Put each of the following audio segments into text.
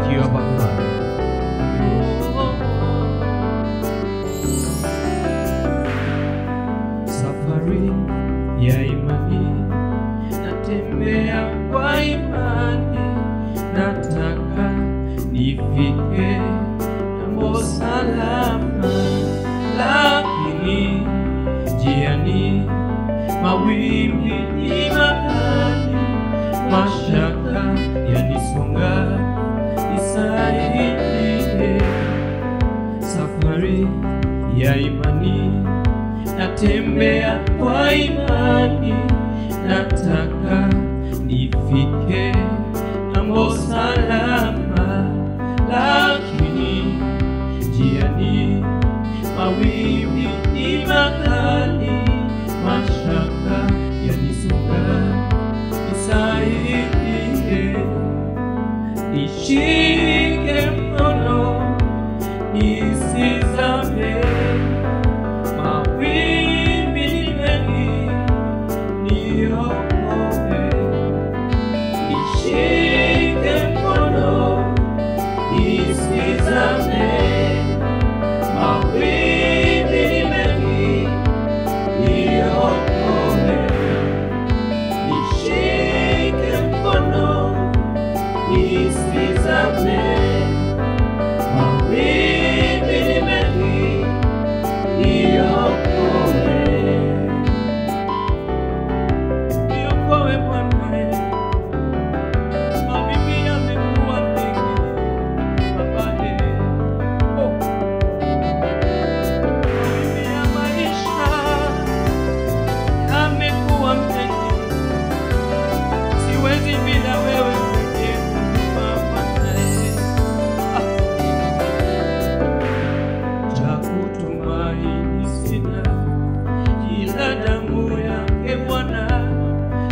Thank you, Abba Father. Safari ya imani, natembea kwa imani, nataka nifike ng'ambo salama, lakini njiani mawimbi ni makali, mashaka yanisonga, nisaidie. Safari ya imani, natembea kwa imani, nataka nifike ng'ambo salama, lakini njiani mawimbi ni makali, mashaka yanisonga, nisaidie. Nishike mkono nisizame, mawimbi ni mengi, niokoe. Nishike mkono nisizame, mawimbi ni mengi, niokoe. Nishike mkono nisizame, mawimbi ni mengi, niokoe. Niokoe Bwana, mawimbi yamekuwa mengi Baba. Mawimbi ya maisha yamekuwa mengi, siwezi bila wewe pekee Baba. Cha kutumaini sina, ila damu yake Bwana.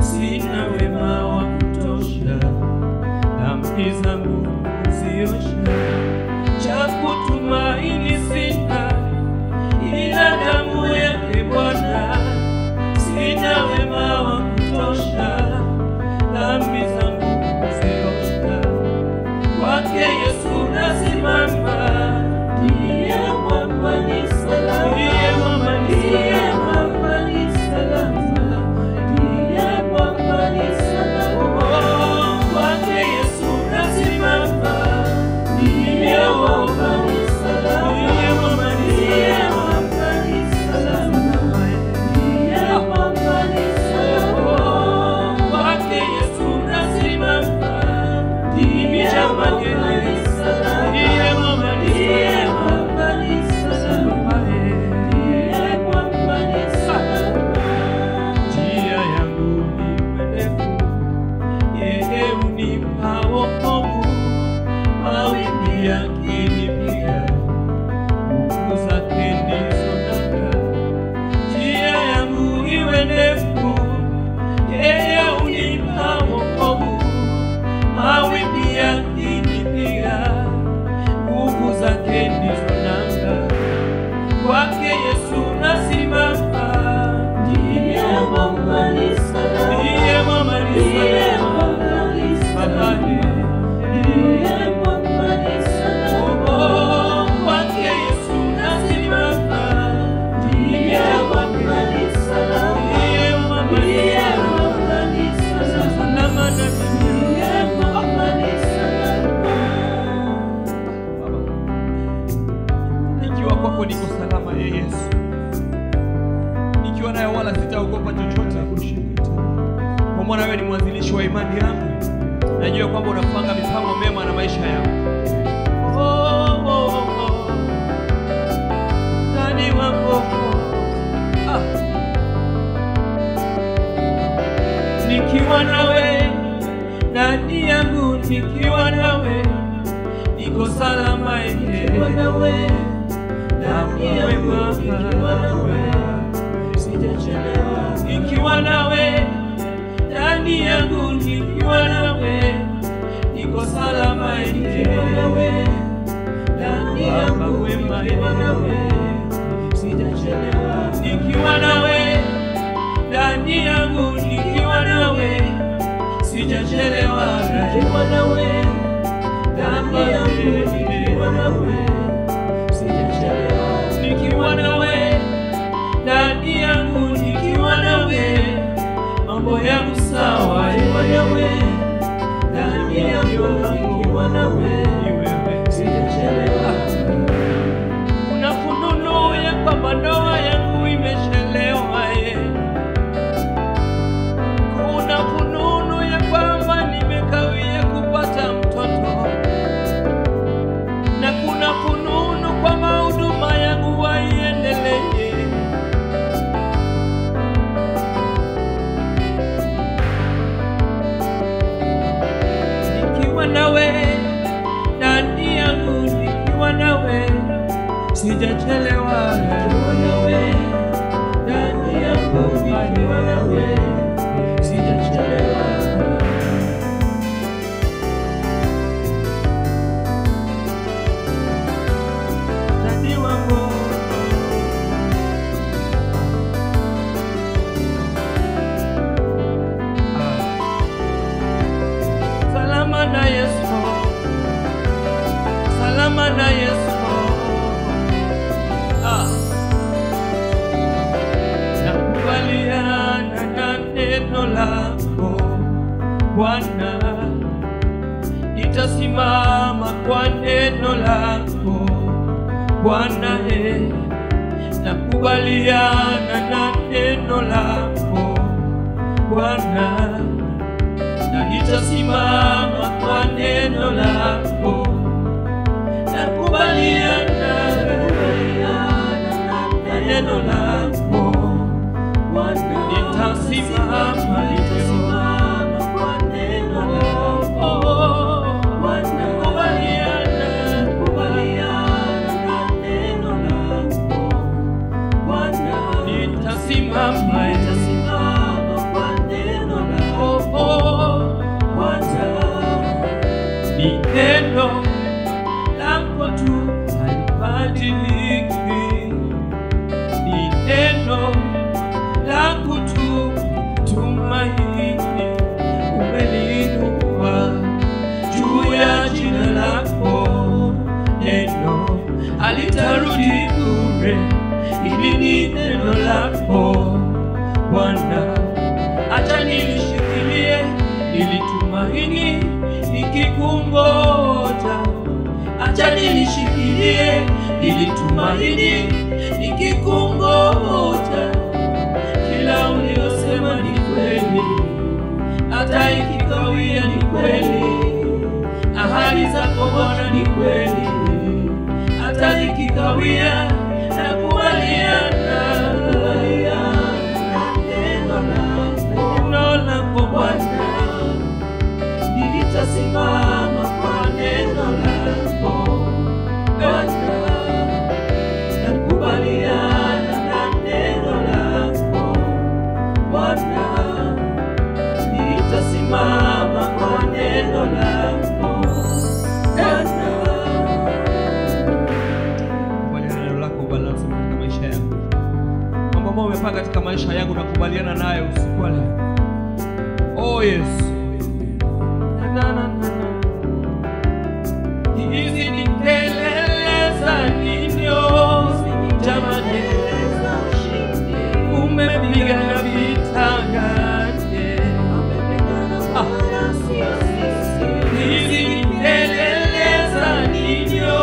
Sina wema wa kutosha, dhambi zangu ziosha. Cha kutumaini sina, ila damu yake Bwana. Sina wema wa kutosha, dhambi zangu ziosha. Kwake Yesu nasimama, ndiye mwamba ni salama, ndiye mwamba ni salama, ndiye mwamba ni salama. Kwake Yesu nasimama, ndiye mwamba ni salama, ndiye mwamba ni salama, ndiye mwamba ni salama. Kwake Yesu nasimama, ndiye mwamba ni salama, ndiye mwamba ni salama, ndiye mwamba ni salama. Njia yangu ni ndefu, yeye hunipa wokovu, mawimbi yakinipiga, nguvu zake ndizo nanga. Njia yangu iwe ndefu, yeye hunipa wokovu, mawimbi yakinipiga, nguvu zake ndizo nanga. Kwake Yesu nasimama, ndiye mwamba ni salama, ndiye mwamba ni salama, ndiye mwamba ni salama. Kwake Yesu nasimama, ndiye mwamba ni salama, ndiye mwamba ni salama, ndiye mwamba ni salama. Nikiwa kwako niko salama ya Yesu, nikiwa naye wala sitaogopa chochote, kwa maana wewe ni mwanzilishi wa imani yangu. Najua kwamba unapanga mipango mema na maisha yangu. Ndani wako nikiwa nawe, ndani yangu nikiwa nawe, niko salama nikiwa nawe, ndani yangu nikiwa nawe, sitachelewa. Nikiwa nawe, ndani yangu nikiwa nawe, niko salama nikiwa nawe, ndani yangu nikiwa nawe, sitachelewa. Nikiwa nawe, ndani yangu nikiwa nawe, sitachelewa. Nikiwa nawe, ndani nikiwa nawe sijachelewa, nikiwa nawe ndani yangu, nikiwa nawe mambo yangu sawa, nikiwa nawe ndani yangu, nikiwa nawe sijachelewa. Kuna fununu ya kwamba ndoa yangu imechelewa, kuna fununu ya kwamba nimekawia kupata mtoto, na kuna fununu kwamba huduma yangu haiendelee. Nikiwa nawe ndani yangu, nikiwa nawe sijachelewa, nikiwa nawe ndani yangu, nikiwa nawe sijachelewa. Ndani wangu salama na Yesu, salama na Yesu. Nakubaliana na neno lako Bwana, nitasimama kwa neno lako Bwana. Nakubaliana na neno lako Bwana, na nitasimama kwa neno lako. Nakubaliana na neno lako Bwana, nitasimama kwa neno lako Bwana. Nakubaliana na neno lako Bwana, nitasimama kwa neno lako Bwana. Ni neno lako tu halibadiliki, ni neno lako tu tumaini, umeliinua juu ya jina lako. Neno halitarudi bure, hili ni neno lako Bwana. Acha nilishikilie ili tumaini nikikungoja, acha nilishikilie ili tumaini nikikungoja. Kila ulilosema ni kweli, hata ikikawia ni kweli. Ahadi zako Bwana ni kweli, hata ikikawia. Nakubaliana na neno lako Bwana, nitasimama kwa neno lako Bwana. Nakubaliana na neno lako Bwana, nitasimama kwa neno lako Bwana. Kwa neno lako Bwana, katika maisha yangu, mambo ambayo umepanga katika maisha yangu, nakubaliana nayo usiku wa leo. Oh yes. Hizi ni kelele za ninyo jamani, umepigana vita gani? Hizi ni kelele za ninyo,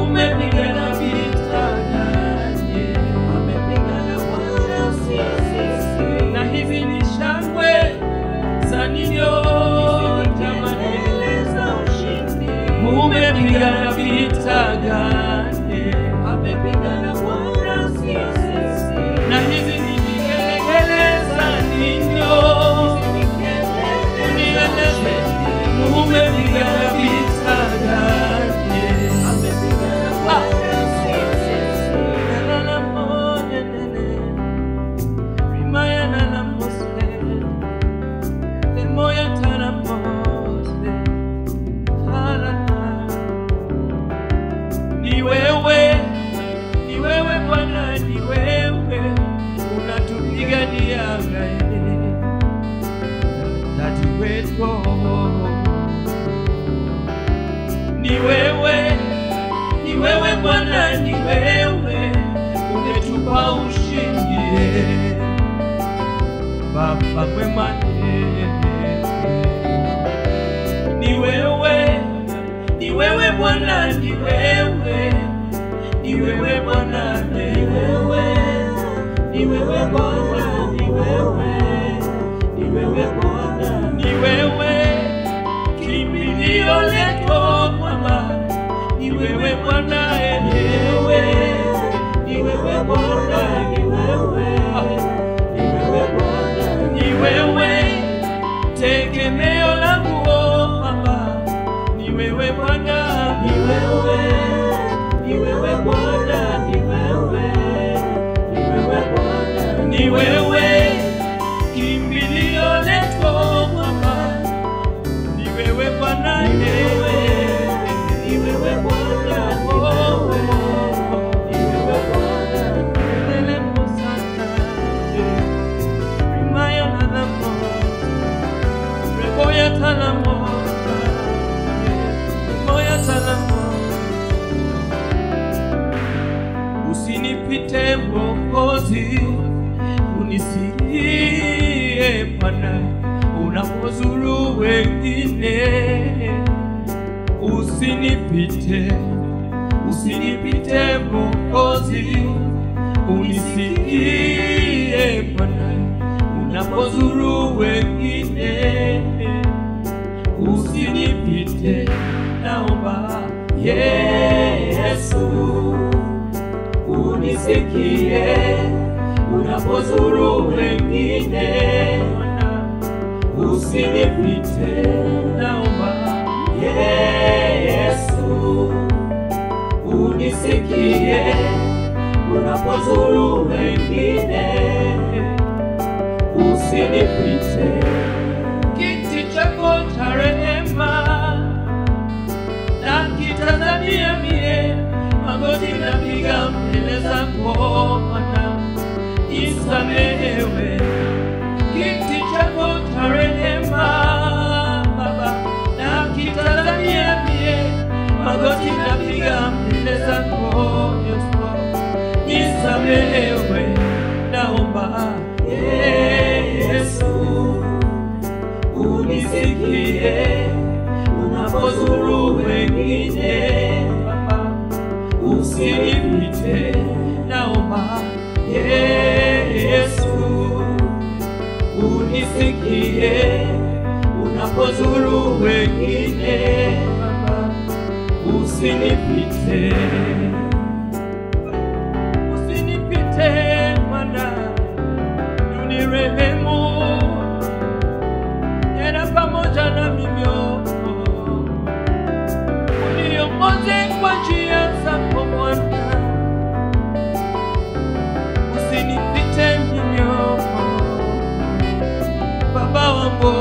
umepigana vita gani? ni wewe Bwana, ni wewe umetupa ushindi. Baba mwema, ni wewe Bwana, ni wewe Bwana, ni wewe Bwana, ni wewe Bwana, ni wewe kimbilio letu Baba, ni wewe Bwana, ni wewe Bwana, ni wewe tegemeo langu Baba, ni wewe Bwana, ni wewe Bwana, ni wewe Bwana, ni wewe kimbilio letu Baba, ni wewe Bwana, ni wewe Bwana, ni wewe Bwana, elemo sana rimaya namo remoya tanamo moya tanamo. Usinipite Mwokozi, unisikie Bwana unapozuru wengine. Usinipite Mwokozi, unisikie Bwana unapozuru wengine. Usinipite, naomba Yesu, unisikie unapozuru wengine. Usinipite, naomba Yesu, unisikie unapozuru wengine. Usinipite, kiti chako cha rehema nakitazamia mie, magoti napiga mbele zako Bwana, nisamehewe. Kiti chako cha rehema Baba nakitazamia mie, magoti napiga mbele zako Yesu, nisamehewe. Naomba Yesu, unisikie unapozuru wengine Baba. Usinipite, naomba Yesu, unisikie unapozuru wengine Baba. Usinipite, Bwana, unirehemu, nenda pamoja na mimi, uniongoze kwa njia zako Bwana. Usinipite mimi Baba wangu,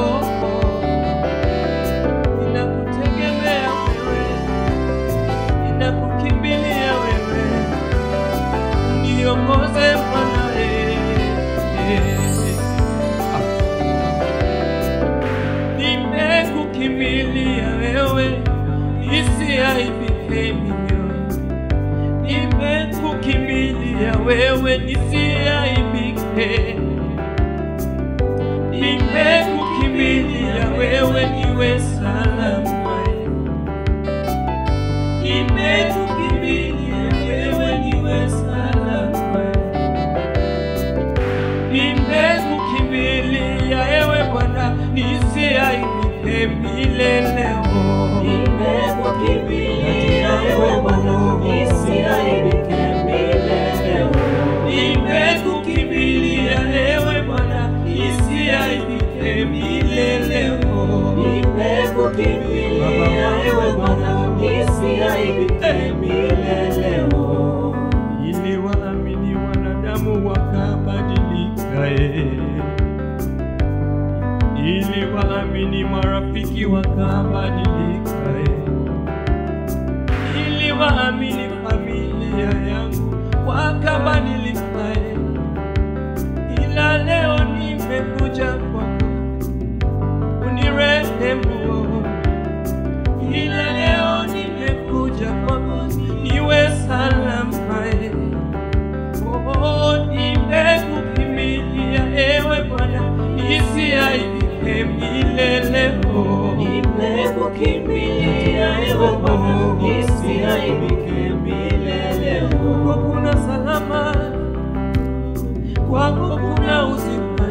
ninakutegemea wewe, ninakukimbilia wewe, uniongoze Bwana. Nimekukimbilia wewe, nisiaibike mimi. Nimekukimbilia wewe, nisiaibike. Nimekukimbilia wewe, niwe salama. Nimekukimbilia wewe, niwe salama. Nimekukimbilia wewe Bwana, nisiaibike milele. Nimekukimbilia wewe Bwana, nisiaibike milele. Nimekukimbilia wewe Bwana, nisiaibike milele. Nimekukimbilia wewe Bwana, nisiaibike milele. Ili waamini wanadamu wakabadilika, ili waamini marafiki wakabadilika, ili waamini familia yangu wakabadilika, ila leo nimekuja kwako unirehemu, ila leo nimekuja milele. Nimekukimbilia ewe Bwana, nisiaibike milele. Kwako kuna salama, kwako kuna uzima,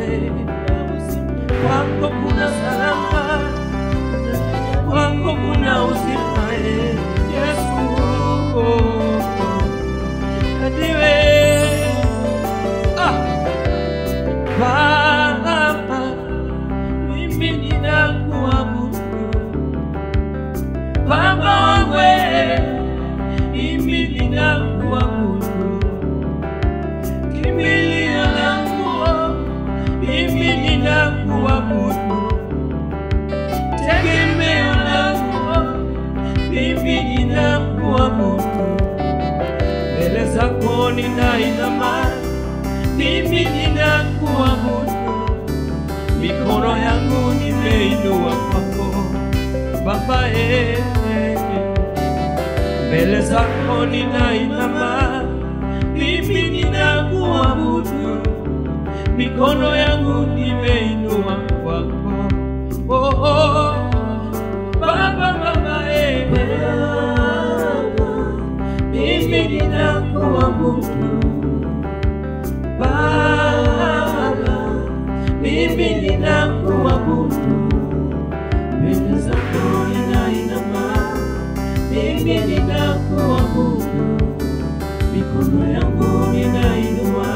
kwako kuna salama, kwako kuna uzima, Yesu. Adiwe Baba, mimi ninakuabudu Baba wangu, mimi ninakuabudu, kimbilio langu, mimi ninakuabudu, tegemeo langu, mimi ninakuabudu, mbele zako ninainama, mimi ninakuabudu, mikono yangu nimeinua kwako Baba, mbele zako ninainama, mimi ninakuabudu, mikono yangu nimeinua kwako. Baba, mimi ninakuabudu Baba, mimi ninakuabudu, mbele zako ninainama, mimi ninakuabudu, mikono yangu ninainua,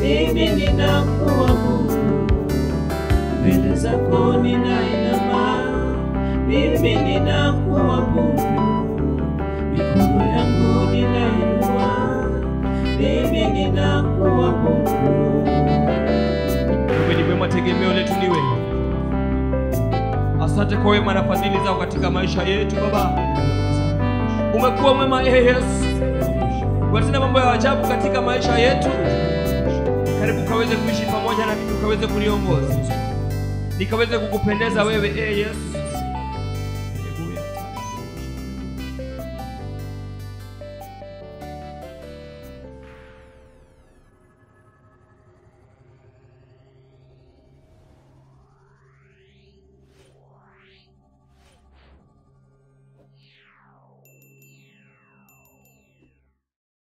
mimi ninakuabudu, mbele zako ninainama, mimi ninakuabudu, mikono yangu ninainua, mimi ninakuabudu. Wewe ni mwema, tegemeo letu ni wewe. Asante kwa wema na fadhili zako katika maisha yetu Baba. Umekuwa mwema Yesu. Watenda mambo ya ajabu katika maisha yetu. Karibu kaweze kuishi pamoja na nikaweze kuniongoza, nikaweze kukupendeza wewe Yesu.